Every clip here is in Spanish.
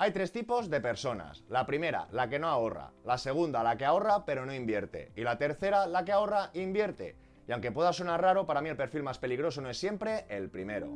Hay tres tipos de personas. La primera, la que no ahorra. La segunda, la que ahorra pero no invierte. Y la tercera, la que ahorra e invierte. Y aunque pueda sonar raro, para mí el perfil más peligroso no es siempre el primero.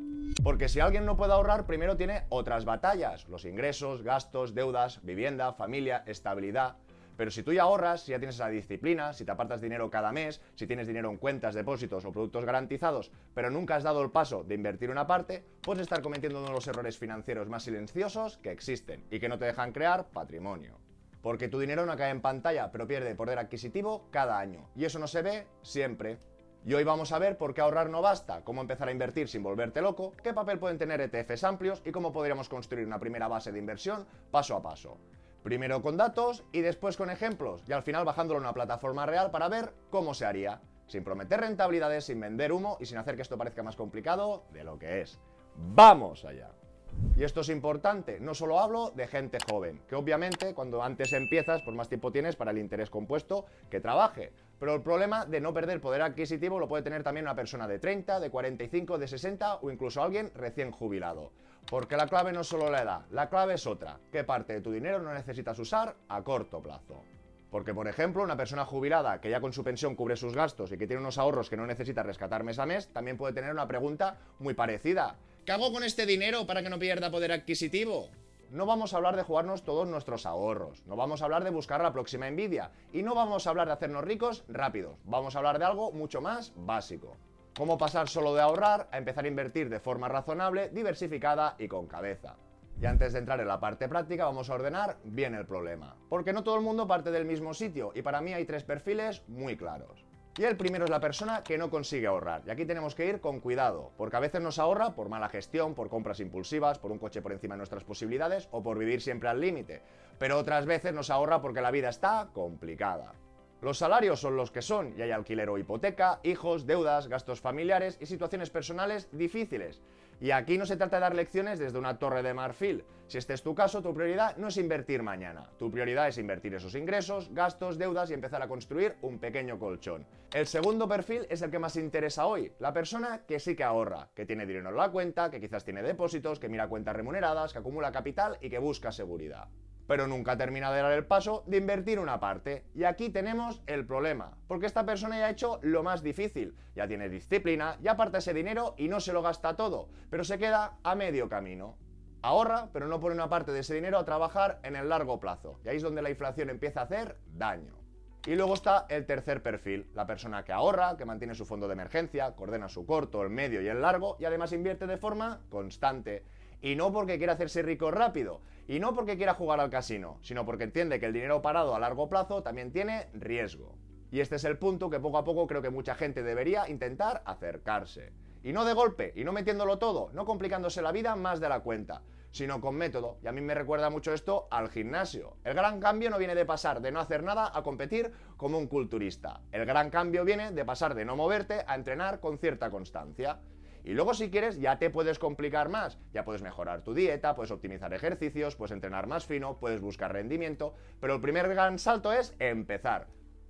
Porque si alguien no puede ahorrar, primero tiene otras batallas. Los ingresos, gastos, deudas, vivienda, familia, estabilidad. Pero si tú ya ahorras, si ya tienes esa disciplina, si te apartas dinero cada mes, si tienes dinero en cuentas, depósitos o productos garantizados, pero nunca has dado el paso de invertir una parte, puedes estar cometiendo uno de los errores financieros más silenciosos que existen y que no te dejan crear patrimonio. Porque tu dinero no cae en pantalla, pero pierde poder adquisitivo cada año. Y eso no se ve siempre. Y hoy vamos a ver por qué ahorrar no basta, cómo empezar a invertir sin volverte loco, qué papel pueden tener ETFs amplios y cómo podríamos construir una primera base de inversión paso a paso. Primero con datos y después con ejemplos, y al final bajándolo a una plataforma real para ver cómo se haría, sin prometer rentabilidades, sin vender humo y sin hacer que esto parezca más complicado de lo que es. ¡Vamos allá! Y esto es importante, no solo hablo de gente joven, que obviamente cuando antes empiezas, pues más tiempo tienes para el interés compuesto que trabaje. Pero el problema de no perder poder adquisitivo lo puede tener también una persona de 30, de 45, de 60 o incluso alguien recién jubilado. Porque la clave no es solo la edad, la clave es otra, qué parte de tu dinero no necesitas usar a corto plazo. Porque, por ejemplo, una persona jubilada que ya con su pensión cubre sus gastos y que tiene unos ahorros que no necesita rescatar mes a mes, también puede tener una pregunta muy parecida. ¿Qué hago con este dinero para que no pierda poder adquisitivo? No vamos a hablar de jugarnos todos nuestros ahorros, no vamos a hablar de buscar la próxima Nvidia y no vamos a hablar de hacernos ricos rápidos, vamos a hablar de algo mucho más básico. Cómo pasar solo de ahorrar a empezar a invertir de forma razonable, diversificada y con cabeza. Y antes de entrar en la parte práctica vamos a ordenar bien el problema, porque no todo el mundo parte del mismo sitio y para mí hay tres perfiles muy claros. Y el primero es la persona que no consigue ahorrar, y aquí tenemos que ir con cuidado, porque a veces nos ahorra por mala gestión, por compras impulsivas, por un coche por encima de nuestras posibilidades o por vivir siempre al límite, pero otras veces nos ahorra porque la vida está complicada. Los salarios son los que son y hay alquiler o hipoteca, hijos, deudas, gastos familiares y situaciones personales difíciles. Y aquí no se trata de dar lecciones desde una torre de marfil. Si este es tu caso, tu prioridad no es invertir mañana. Tu prioridad es invertir esos ingresos, gastos, deudas y empezar a construir un pequeño colchón. El segundo perfil es el que más interesa hoy. La persona que sí que ahorra, que tiene dinero en la cuenta, que quizás tiene depósitos, que mira cuentas remuneradas, que acumula capital y que busca seguridad. Pero nunca termina de dar el paso de invertir una parte. Y aquí tenemos el problema, porque esta persona ya ha hecho lo más difícil, ya tiene disciplina, ya aparta ese dinero y no se lo gasta todo, pero se queda a medio camino. Ahorra, pero no pone una parte de ese dinero a trabajar en el largo plazo, y ahí es donde la inflación empieza a hacer daño. Y luego está el tercer perfil, la persona que ahorra, que mantiene su fondo de emergencia, que ordena su corto, el medio y el largo, y además invierte de forma constante. Y no porque quiera hacerse rico rápido, y no porque quiera jugar al casino, sino porque entiende que el dinero parado a largo plazo también tiene riesgo. Y este es el punto que poco a poco creo que mucha gente debería intentar acercarse. Y no de golpe, y no metiéndolo todo, no complicándose la vida más de la cuenta, sino con método. Y a mí me recuerda mucho esto al gimnasio. El gran cambio no viene de pasar de no hacer nada a competir como un culturista. El gran cambio viene de pasar de no moverte a entrenar con cierta constancia. Y luego si quieres ya te puedes complicar más, ya puedes mejorar tu dieta, puedes optimizar ejercicios, puedes entrenar más fino, puedes buscar rendimiento, pero el primer gran salto es empezar.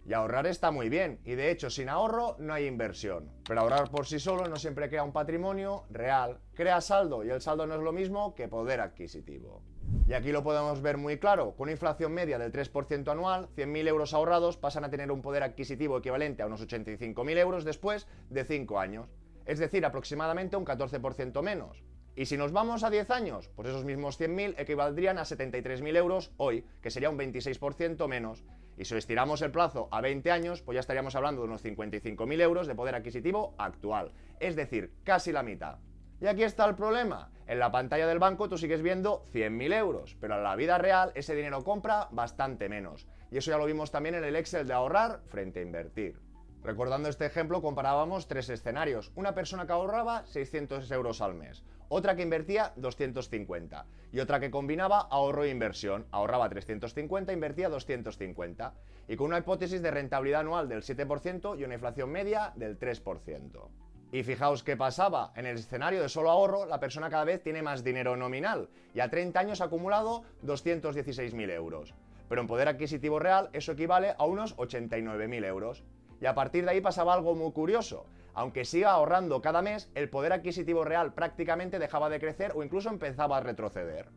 Y ahorrar está muy bien, y de hecho sin ahorro no hay inversión. Pero ahorrar por sí solo no siempre crea un patrimonio real, crea saldo, y el saldo no es lo mismo que poder adquisitivo. Y aquí lo podemos ver muy claro, con una inflación media del 3% anual, 100.000 euros ahorrados pasan a tener un poder adquisitivo equivalente a unos 85.000 euros después de 5 años. Es decir, aproximadamente un 14% menos. Y si nos vamos a 10 años, pues esos mismos 100.000 equivaldrían a 73.000 euros hoy, que sería un 26% menos. Y si estiramos el plazo a 20 años, pues ya estaríamos hablando de unos 55.000 euros de poder adquisitivo actual. Es decir, casi la mitad. Y aquí está el problema. En la pantalla del banco tú sigues viendo 100.000 euros, pero en la vida real ese dinero compra bastante menos. Y eso ya lo vimos también en el Excel de ahorrar frente a invertir. Recordando este ejemplo, comparábamos tres escenarios. Una persona que ahorraba 600 euros al mes, otra que invertía 250 y otra que combinaba ahorro e inversión. Ahorraba 350, invertía 250 y con una hipótesis de rentabilidad anual del 7% y una inflación media del 3%. Y fijaos qué pasaba, en el escenario de solo ahorro, la persona cada vez tiene más dinero nominal y a 30 años ha acumulado 216.000 euros. Pero en poder adquisitivo real eso equivale a unos 89.000 euros. Y a partir de ahí pasaba algo muy curioso. Aunque siga ahorrando cada mes, el poder adquisitivo real prácticamente dejaba de crecer o incluso empezaba a retroceder.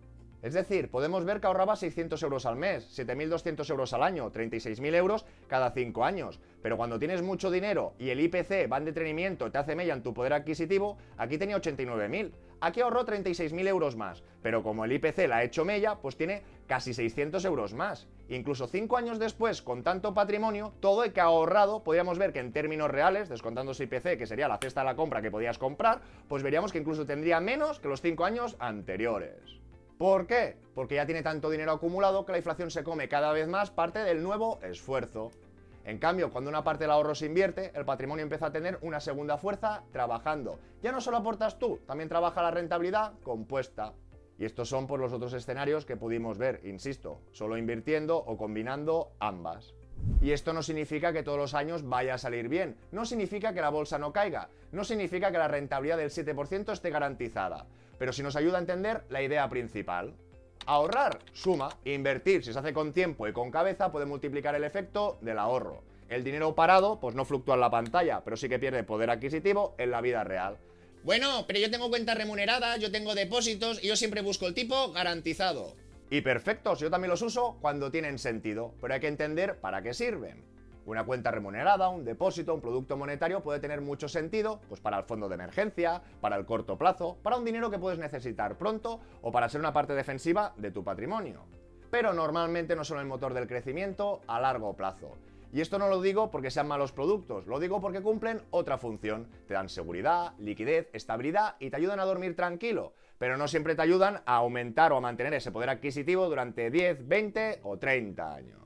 Es decir, podemos ver que ahorraba 600 euros al mes, 7.200 euros al año, 36.000 euros cada 5 años. Pero cuando tienes mucho dinero y el IPC va en detrimento, te hace mella en tu poder adquisitivo, aquí tenía 89.000. Aquí ahorró 36.000 euros más, pero como el IPC la ha hecho mella, pues tiene casi 600 euros más. Incluso 5 años después, con tanto patrimonio, todo el que ha ahorrado, podríamos ver que en términos reales, descontando ese IPC, que sería la cesta de la compra que podías comprar, pues veríamos que incluso tendría menos que los 5 años anteriores. ¿Por qué? Porque ya tiene tanto dinero acumulado que la inflación se come cada vez más parte del nuevo esfuerzo. En cambio, cuando una parte del ahorro se invierte, el patrimonio empieza a tener una segunda fuerza trabajando. Ya no solo aportas tú, también trabaja la rentabilidad compuesta. Y estos son pues los otros escenarios que pudimos ver, insisto, solo invirtiendo o combinando ambas. Y esto no significa que todos los años vaya a salir bien, no significa que la bolsa no caiga, no significa que la rentabilidad del 7% esté garantizada, pero sí nos ayuda a entender la idea principal. Ahorrar suma, invertir si se hace con tiempo y con cabeza puede multiplicar el efecto del ahorro. El dinero parado pues no fluctúa en la pantalla, pero sí que pierde poder adquisitivo en la vida real. Bueno, pero yo tengo cuentas remuneradas, yo tengo depósitos y yo siempre busco el tipo garantizado. Y perfectos, yo también los uso cuando tienen sentido, pero hay que entender para qué sirven. Una cuenta remunerada, un depósito, un producto monetario puede tener mucho sentido, pues para el fondo de emergencia, para el corto plazo, para un dinero que puedes necesitar pronto o para ser una parte defensiva de tu patrimonio. Pero normalmente no son el motor del crecimiento a largo plazo. Y esto no lo digo porque sean malos productos, lo digo porque cumplen otra función. Te dan seguridad, liquidez, estabilidad y te ayudan a dormir tranquilo, pero no siempre te ayudan a aumentar o a mantener ese poder adquisitivo durante 10, 20 o 30 años.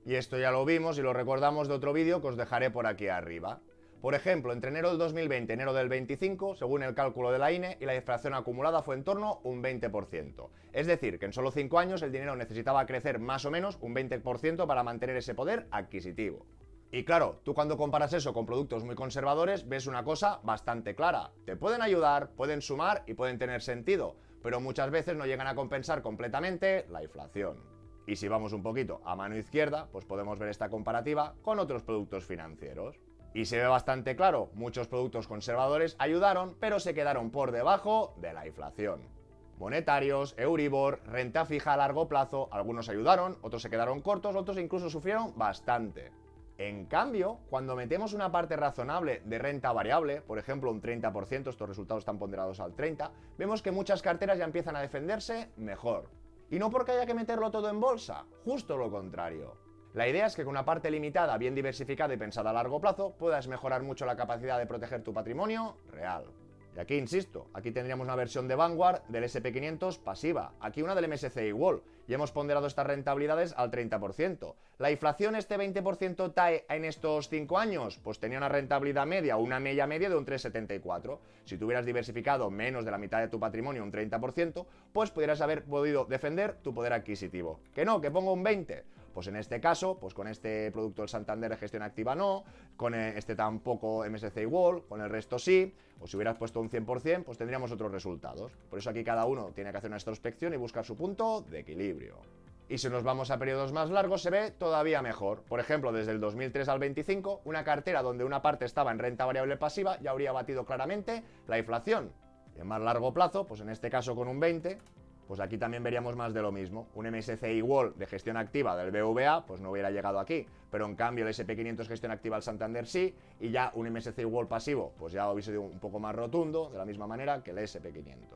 Y esto ya lo vimos y lo recordamos de otro vídeo que os dejaré por aquí arriba. Por ejemplo, entre enero del 2020 y enero del 25, según el cálculo de la INE, y la inflación acumulada fue en torno a un 20%. Es decir, que en solo 5 años el dinero necesitaba crecer más o menos un 20% para mantener ese poder adquisitivo. Y claro, tú cuando comparas eso con productos muy conservadores, ves una cosa bastante clara. Te pueden ayudar, pueden sumar y pueden tener sentido, pero muchas veces no llegan a compensar completamente la inflación. Y si vamos un poquito a mano izquierda, pues podemos ver esta comparativa con otros productos financieros. Y se ve bastante claro, muchos productos conservadores ayudaron, pero se quedaron por debajo de la inflación. Monetarios, Euribor, renta fija a largo plazo, algunos ayudaron, otros se quedaron cortos, otros incluso sufrieron bastante. En cambio, cuando metemos una parte razonable de renta variable, por ejemplo un 30%, estos resultados están ponderados al 30%, vemos que muchas carteras ya empiezan a defenderse mejor. Y no porque haya que meterlo todo en bolsa, justo lo contrario. La idea es que con una parte limitada, bien diversificada y pensada a largo plazo, puedas mejorar mucho la capacidad de proteger tu patrimonio real. Y aquí insisto, aquí tendríamos una versión de Vanguard del SP500 pasiva, aquí una del MSCI World, y hemos ponderado estas rentabilidades al 30%. ¿La inflación este 20% TAE en estos 5 años? Pues tenía una rentabilidad media, una media de un 3,74. Si tú hubieras diversificado menos de la mitad de tu patrimonio, un 30%, pues pudieras haber podido defender tu poder adquisitivo. Que no, que pongo un 20%. Pues en este caso, pues con este producto del Santander de gestión activa no, con este tampoco MSCI World, con el resto sí, o si hubieras puesto un 100%, pues tendríamos otros resultados. Por eso aquí cada uno tiene que hacer una introspección y buscar su punto de equilibrio. Y si nos vamos a periodos más largos se ve todavía mejor. Por ejemplo, desde el 2003 al 25, una cartera donde una parte estaba en renta variable pasiva ya habría batido claramente la inflación. Y en más largo plazo, pues en este caso con un 20%, pues aquí también veríamos más de lo mismo. Un MSCI World de gestión activa del BVA pues no hubiera llegado aquí, pero en cambio el SP500 gestión activa del Santander sí, y ya un MSCI World pasivo pues ya hubiese sido un poco más rotundo, de la misma manera que el SP500.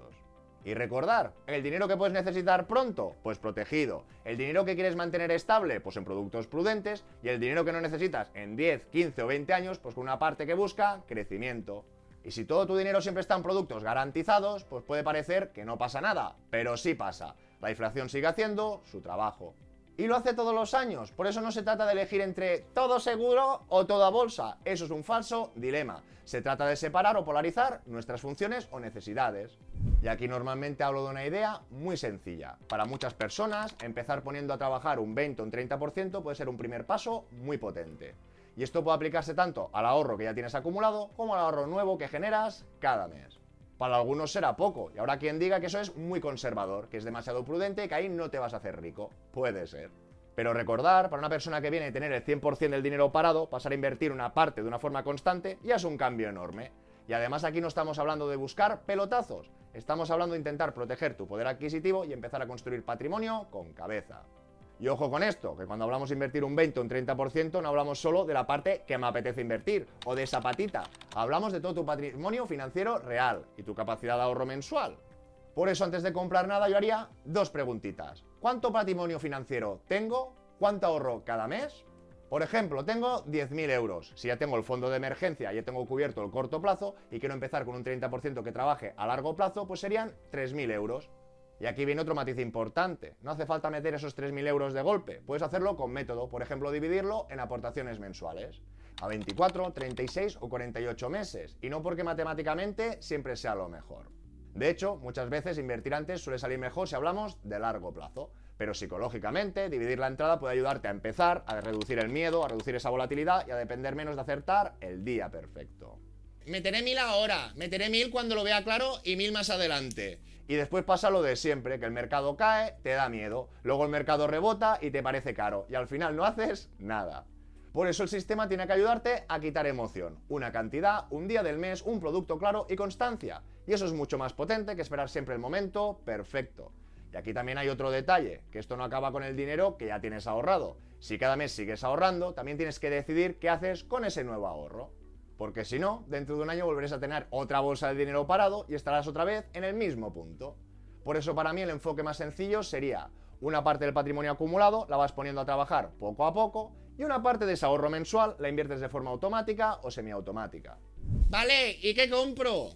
Y recordar, el dinero que puedes necesitar pronto, pues protegido. El dinero que quieres mantener estable, pues en productos prudentes. Y el dinero que no necesitas en 10, 15 o 20 años, pues con una parte que busca crecimiento. Y si todo tu dinero siempre está en productos garantizados, pues puede parecer que no pasa nada, pero sí pasa. La inflación sigue haciendo su trabajo. Y lo hace todos los años, por eso no se trata de elegir entre todo seguro o toda bolsa, eso es un falso dilema. Se trata de separar o polarizar nuestras funciones o necesidades. Y aquí normalmente hablo de una idea muy sencilla. Para muchas personas, empezar poniendo a trabajar un 20 o un 30% puede ser un primer paso muy potente. Y esto puede aplicarse tanto al ahorro que ya tienes acumulado como al ahorro nuevo que generas cada mes. Para algunos será poco, y habrá quien diga que eso es muy conservador, que es demasiado prudente y que ahí no te vas a hacer rico. Puede ser. Pero recordar, para una persona que viene a tener el 100% del dinero parado, pasar a invertir una parte de una forma constante ya es un cambio enorme. Y además aquí no estamos hablando de buscar pelotazos, estamos hablando de intentar proteger tu poder adquisitivo y empezar a construir patrimonio con cabeza. Y ojo con esto, que cuando hablamos de invertir un 20 o un 30% no hablamos solo de la parte que me apetece invertir o de esa patita, hablamos de todo tu patrimonio financiero real y tu capacidad de ahorro mensual. Por eso antes de comprar nada yo haría dos preguntitas. ¿Cuánto patrimonio financiero tengo? ¿Cuánto ahorro cada mes? Por ejemplo, tengo 10.000 euros. Si ya tengo el fondo de emergencia, ya tengo cubierto el corto plazo y quiero empezar con un 30% que trabaje a largo plazo, pues serían 3.000 euros. Y aquí viene otro matiz importante. No hace falta meter esos 3.000 euros de golpe. Puedes hacerlo con método. Por ejemplo, dividirlo en aportaciones mensuales. A 24, 36 o 48 meses. Y no porque matemáticamente siempre sea lo mejor. De hecho, muchas veces invertir antes suele salir mejor si hablamos de largo plazo. Pero psicológicamente, dividir la entrada puede ayudarte a empezar, a reducir el miedo, a reducir esa volatilidad y a depender menos de acertar el día perfecto. Meteré 1.000 ahora, meteré 1.000 cuando lo vea claro y 1.000 más adelante. Y después pasa lo de siempre, que el mercado cae, te da miedo, luego el mercado rebota y te parece caro, y al final no haces nada. Por eso el sistema tiene que ayudarte a quitar emoción, una cantidad, un día del mes, un producto claro y constancia. Y eso es mucho más potente que esperar siempre el momento perfecto. Y aquí también hay otro detalle, que esto no acaba con el dinero que ya tienes ahorrado. Si cada mes sigues ahorrando, también tienes que decidir qué haces con ese nuevo ahorro. Porque si no, dentro de un año volverás a tener otra bolsa de dinero parado y estarás otra vez en el mismo punto. Por eso para mí el enfoque más sencillo sería una parte del patrimonio acumulado la vas poniendo a trabajar poco a poco y una parte de ese ahorro mensual la inviertes de forma automática o semiautomática. Vale, ¿y qué compro?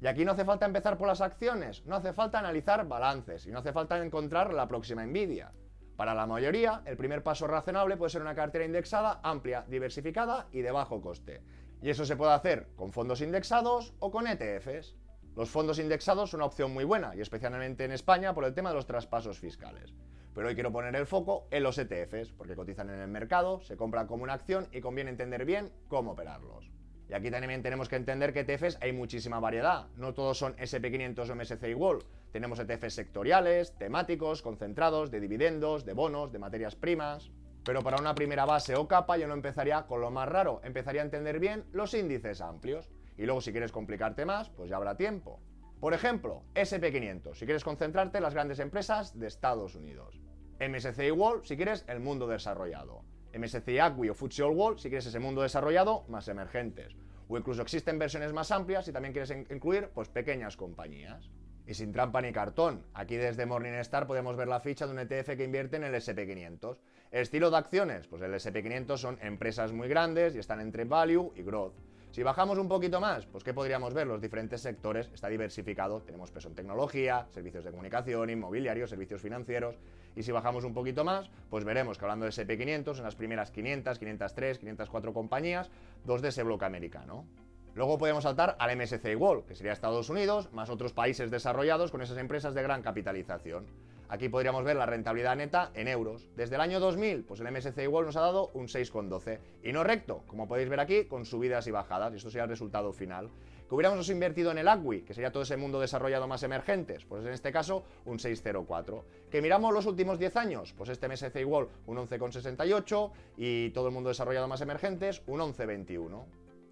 Y aquí no hace falta empezar por las acciones, no hace falta analizar balances y no hace falta encontrar la próxima Nvidia. Para la mayoría, el primer paso razonable puede ser una cartera indexada, amplia, diversificada y de bajo coste. Y eso se puede hacer con fondos indexados o con ETFs. Los fondos indexados son una opción muy buena, y especialmente en España por el tema de los traspasos fiscales. Pero hoy quiero poner el foco en los ETFs, porque cotizan en el mercado, se compran como una acción y conviene entender bien cómo operarlos. Y aquí también tenemos que entender que ETFs hay muchísima variedad, no todos son SP500 o MSCI World. Tenemos ETFs sectoriales, temáticos, concentrados, de dividendos, de bonos, de materias primas. Pero para una primera base o capa yo no empezaría con lo más raro, empezaría a entender bien los índices amplios. Y luego si quieres complicarte más, pues ya habrá tiempo. Por ejemplo, SP500, si quieres concentrarte en las grandes empresas de Estados Unidos. MSCI World, si quieres el mundo desarrollado. MSCI ACWI o FTSE All World, si quieres ese mundo desarrollado más emergentes. O incluso existen versiones más amplias si también quieres incluir pues pequeñas compañías. Y sin trampa ni cartón, aquí desde Morningstar podemos ver la ficha de un ETF que invierte en el SP500. Estilo de acciones, pues el SP500 son empresas muy grandes y están entre value y growth. Si bajamos un poquito más, pues ¿qué podríamos ver? Los diferentes sectores, está diversificado, tenemos peso en tecnología, servicios de comunicación, inmobiliarios, servicios financieros. Y si bajamos un poquito más, pues veremos que hablando de SP500, en las primeras 500, 503, 504 compañías, dos de ese bloque americano. Luego podemos saltar al MSCI World, que sería Estados Unidos, más otros países desarrollados con esas empresas de gran capitalización. Aquí podríamos ver la rentabilidad neta en euros. Desde el año 2000, pues el MSCI World nos ha dado un 6,12. Y no recto, como podéis ver aquí, con subidas y bajadas, y esto sería el resultado final. Que hubiéramos invertido en el ACWI, que sería todo ese mundo desarrollado más emergentes, pues en este caso un 6,04. Que miramos los últimos 10 años, pues este MSCI World un 11,68 y todo el mundo desarrollado más emergentes un 11,21.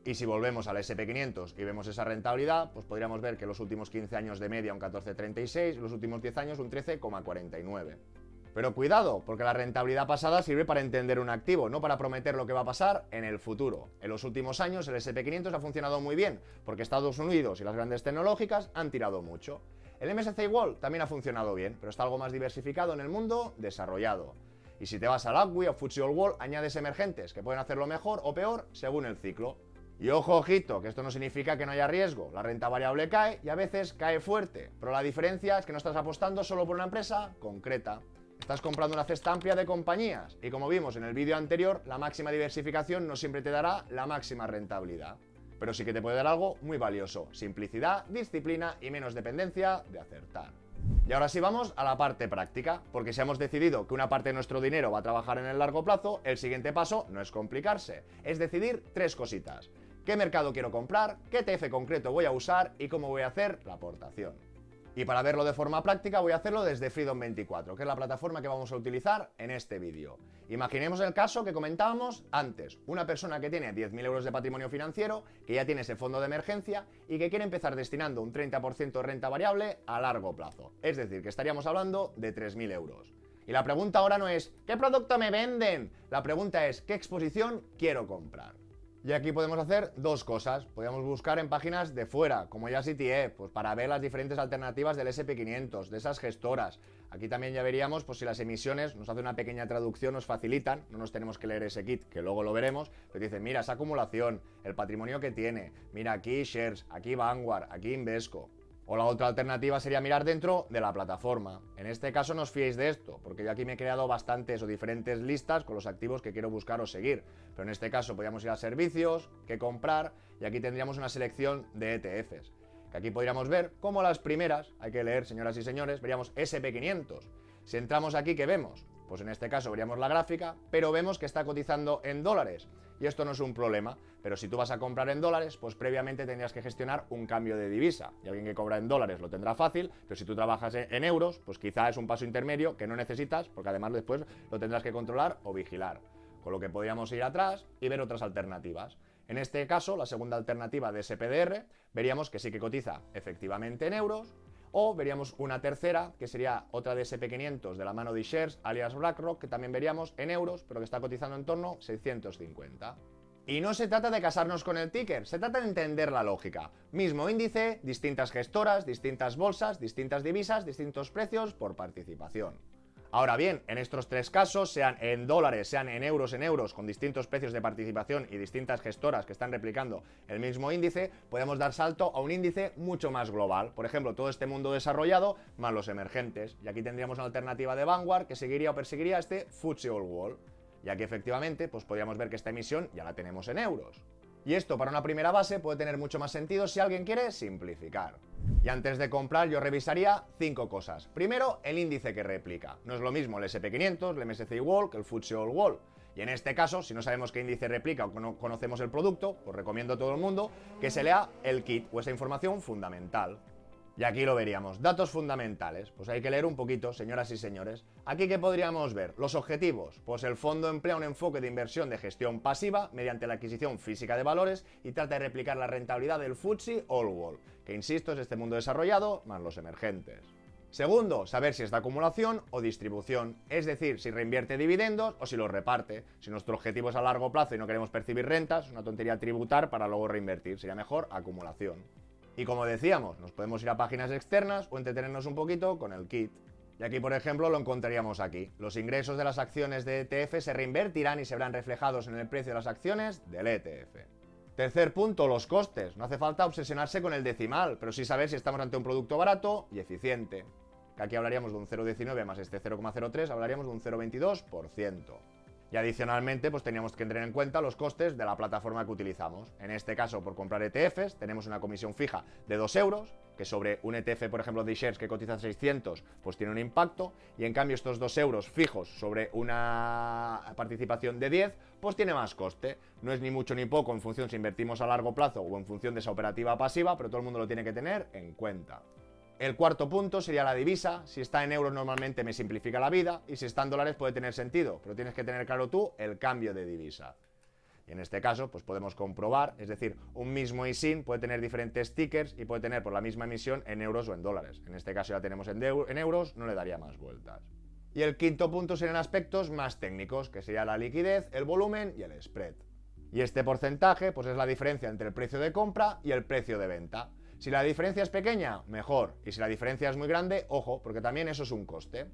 Y si volvemos al SP500 y vemos esa rentabilidad, pues podríamos ver que los últimos 15 años de media un 14,36 y los últimos 10 años un 13,49. Pero cuidado, porque la rentabilidad pasada sirve para entender un activo, no para prometer lo que va a pasar en el futuro. En los últimos años el SP500 ha funcionado muy bien, porque Estados Unidos y las grandes tecnológicas han tirado mucho. El MSCI World también ha funcionado bien, pero está algo más diversificado en el mundo desarrollado. Y si te vas al ACWI o FTSE All World, añades emergentes, que pueden hacerlo mejor o peor según el ciclo. Y ojo, ojito, que esto no significa que no haya riesgo. La renta variable cae y a veces cae fuerte, pero la diferencia es que no estás apostando solo por una empresa concreta. Estás comprando una cesta amplia de compañías y como vimos en el vídeo anterior, la máxima diversificación no siempre te dará la máxima rentabilidad. Pero sí que te puede dar algo muy valioso: simplicidad, disciplina y menos dependencia de acertar. Y ahora sí vamos a la parte práctica, porque si hemos decidido que una parte de nuestro dinero va a trabajar en el largo plazo, el siguiente paso no es complicarse, es decidir tres cositas: qué mercado quiero comprar, qué ETF concreto voy a usar y cómo voy a hacer la aportación. Y para verlo de forma práctica voy a hacerlo desde Freedom24, que es la plataforma que vamos a utilizar en este vídeo. Imaginemos el caso que comentábamos antes, una persona que tiene 10.000 euros de patrimonio financiero, que ya tiene ese fondo de emergencia y que quiere empezar destinando un 30% de renta variable a largo plazo. Es decir, que estaríamos hablando de 3.000 euros. Y la pregunta ahora no es ¿qué producto me venden? La pregunta es ¿qué exposición quiero comprar? Y aquí podemos hacer dos cosas. Podríamos buscar en páginas de fuera, como ya CTE, pues para ver las diferentes alternativas del SP500, de esas gestoras. Aquí también ya veríamos pues si las emisiones nos hacen una pequeña traducción, nos facilitan, no nos tenemos que leer ese kit, que luego lo veremos, pero dicen, mira, esa acumulación, el patrimonio que tiene, mira aquí Shares, aquí Vanguard, aquí Invesco. O la otra alternativa sería mirar dentro de la plataforma. En este caso no os fiéis de esto, porque yo aquí me he creado bastantes o diferentes listas con los activos que quiero buscar o seguir. Pero en este caso podríamos ir a servicios, qué comprar, y aquí tendríamos una selección de ETFs. Que aquí podríamos ver cómo las primeras, hay que leer señoras y señores, veríamos SP500. Si entramos aquí, ¿qué vemos? Pues en este caso veríamos la gráfica, pero vemos que está cotizando en dólares. Y esto no es un problema, pero si tú vas a comprar en dólares, pues previamente tendrías que gestionar un cambio de divisa. Y alguien que cobra en dólares lo tendrá fácil, pero si tú trabajas en euros, pues quizá es un paso intermedio que no necesitas, porque además después lo tendrás que controlar o vigilar. Con lo que podríamos ir atrás y ver otras alternativas. En este caso, la segunda alternativa de SPDR, veríamos que sí que cotiza efectivamente en euros, o veríamos una tercera, que sería otra de SP500 de la mano de Shares, alias BlackRock, que también veríamos en euros, pero que está cotizando en torno a 650. Y no se trata de casarnos con el ticker, se trata de entender la lógica. Mismo índice, distintas gestoras, distintas bolsas, distintas divisas, distintos precios por participación. Ahora bien, en estos tres casos, sean en dólares, sean en euros, con distintos precios de participación y distintas gestoras que están replicando el mismo índice, podemos dar salto a un índice mucho más global. Por ejemplo, todo este mundo desarrollado más los emergentes. Y aquí tendríamos una alternativa de Vanguard que seguiría o perseguiría este FTSE All World. Y aquí efectivamente, pues podríamos ver que esta emisión ya la tenemos en euros. Y esto para una primera base puede tener mucho más sentido si alguien quiere simplificar. Y antes de comprar yo revisaría 5 cosas. Primero, el índice que replica. No es lo mismo el SP500, el MSCI World que el FTSE All World. Y en este caso, si no sabemos qué índice replica o no conocemos el producto, pues recomiendo a todo el mundo que se lea el kit o esa información fundamental. Y aquí lo veríamos, datos fundamentales, pues hay que leer un poquito, señoras y señores. Aquí, ¿qué podríamos ver? Los objetivos, pues el fondo emplea un enfoque de inversión de gestión pasiva mediante la adquisición física de valores y trata de replicar la rentabilidad del FTSE All World, que insisto es este mundo desarrollado más los emergentes. Segundo, saber si es de acumulación o distribución, es decir, si reinvierte dividendos o si los reparte. Si nuestro objetivo es a largo plazo y no queremos percibir rentas, es una tontería tributar para luego reinvertir, sería mejor acumulación. Y como decíamos, nos podemos ir a páginas externas o entretenernos un poquito con el kit. Y aquí, por ejemplo, lo encontraríamos aquí. Los ingresos de las acciones de ETF se reinvertirán y se verán reflejados en el precio de las acciones del ETF. Tercer punto, los costes. No hace falta obsesionarse con el decimal, pero sí saber si estamos ante un producto barato y eficiente. Que aquí hablaríamos de un 0,19 más este 0,03, hablaríamos de un 0,22%. Y adicionalmente, pues teníamos que tener en cuenta los costes de la plataforma que utilizamos. En este caso, por comprar ETFs, tenemos una comisión fija de 2 euros, que sobre un ETF, por ejemplo, de Shares que cotiza 600, pues tiene un impacto, y en cambio estos 2 euros fijos sobre una participación de 10, pues tiene más coste. No es ni mucho ni poco en función si invertimos a largo plazo o en función de esa operativa pasiva, pero todo el mundo lo tiene que tener en cuenta. El cuarto punto sería la divisa. Si está en euros normalmente me simplifica la vida y si está en dólares puede tener sentido, pero tienes que tener claro tú el cambio de divisa. Y en este caso pues podemos comprobar, es decir, un mismo ISIN puede tener diferentes tickers y puede tener por la misma emisión en euros o en dólares. En este caso ya tenemos en euros, no le daría más vueltas. Y el quinto punto serían aspectos más técnicos, que sería la liquidez, el volumen y el spread. Y este porcentaje pues es la diferencia entre el precio de compra y el precio de venta. Si la diferencia es pequeña, mejor. Y si la diferencia es muy grande, ojo, porque también eso es un coste.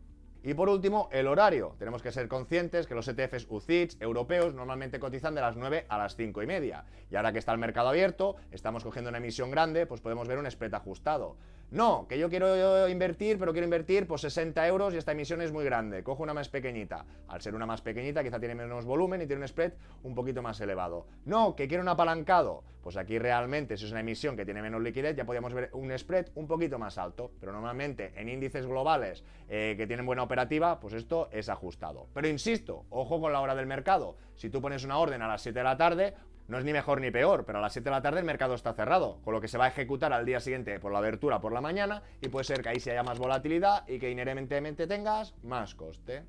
Y por último, el horario. Tenemos que ser conscientes que los ETFs UCITS europeos normalmente cotizan de las 9 a las 5:30. Y ahora que está el mercado abierto, estamos cogiendo una emisión grande, pues podemos ver un spread ajustado. No, que yo quiero invertir, pero quiero invertir pues 60 euros y esta emisión es muy grande. Cojo una más pequeñita. Al ser una más pequeñita, quizá tiene menos volumen y tiene un spread un poquito más elevado. No, que quiero un apalancado. Pues aquí realmente, si es una emisión que tiene menos liquidez, ya podríamos ver un spread un poquito más alto. Pero normalmente en índices globales que tienen buena operativa, pues esto es ajustado. Pero insisto, ojo con la hora del mercado. Si tú pones una orden a las 7 de la tarde, No es ni mejor ni peor, pero a las 7 de la tarde el mercado está cerrado, con lo que se va a ejecutar al día siguiente por la abertura por la mañana y puede ser que ahí sí haya más volatilidad y que inherentemente tengas más coste.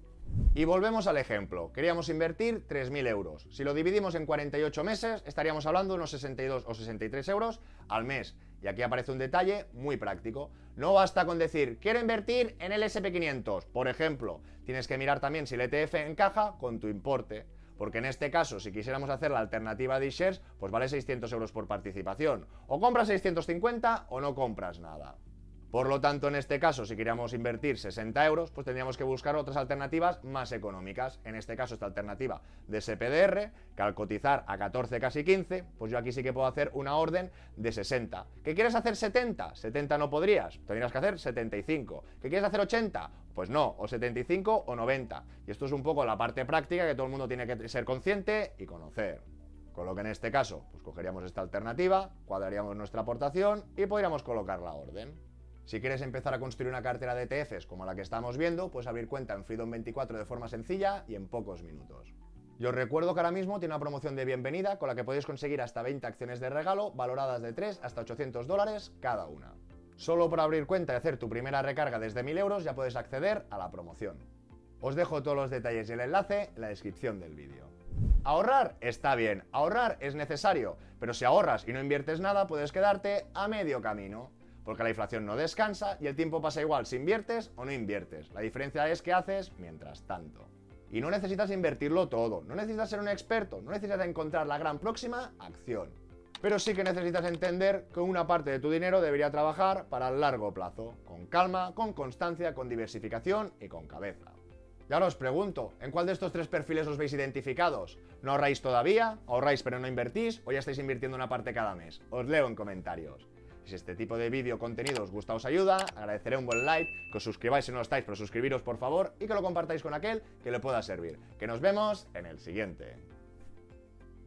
Y volvemos al ejemplo, queríamos invertir 3.000 euros. Si lo dividimos en 48 meses, estaríamos hablando de unos 62 o 63 euros al mes. Y aquí aparece un detalle muy práctico. No basta con decir, quiero invertir en el SP500, por ejemplo. Tienes que mirar también si el ETF encaja con tu importe. Porque en este caso, si quisiéramos hacer la alternativa de iShares, pues vale 600 euros por participación. O compras 650 o no compras nada. Por lo tanto, en este caso, si queríamos invertir 60 euros, pues tendríamos que buscar otras alternativas más económicas. En este caso, esta alternativa de SPDR, que al cotizar a 14, casi 15, pues yo aquí sí que puedo hacer una orden de 60. ¿Qué quieres hacer 70? 70 no podrías, tendrías que hacer 75. ¿Qué quieres hacer 80? Pues no, o 75 o 90. Y esto es un poco la parte práctica que todo el mundo tiene que ser consciente y conocer. Con lo que en este caso, pues cogeríamos esta alternativa, cuadraríamos nuestra aportación y podríamos colocar la orden. Si quieres empezar a construir una cartera de ETFs como la que estamos viendo, puedes abrir cuenta en Freedom24 de forma sencilla y en pocos minutos. Y os recuerdo que ahora mismo tiene una promoción de bienvenida con la que podéis conseguir hasta 20 acciones de regalo valoradas de 3 hasta 800 dólares cada una. Solo por abrir cuenta y hacer tu primera recarga desde 1.000 euros ya puedes acceder a la promoción. Os dejo todos los detalles y el enlace en la descripción del vídeo. Ahorrar está bien, ahorrar es necesario, pero si ahorras y no inviertes nada puedes quedarte a medio camino. Porque la inflación no descansa y el tiempo pasa igual si inviertes o no inviertes. La diferencia es qué haces mientras tanto. Y no necesitas invertirlo todo, no necesitas ser un experto, no necesitas encontrar la gran próxima acción. Pero sí que necesitas entender que una parte de tu dinero debería trabajar para el largo plazo, con calma, con constancia, con diversificación y con cabeza. Y ahora os pregunto, ¿en cuál de estos tres perfiles os veis identificados? ¿No ahorráis todavía? ¿Ahorráis pero no invertís? ¿O ya estáis invirtiendo una parte cada mes? Os leo en comentarios. Si este tipo de vídeo contenido os gusta o os ayuda, agradeceré un buen like, que os suscribáis si no lo estáis, pero suscribiros por favor y que lo compartáis con aquel que le pueda servir. Que nos vemos en el siguiente.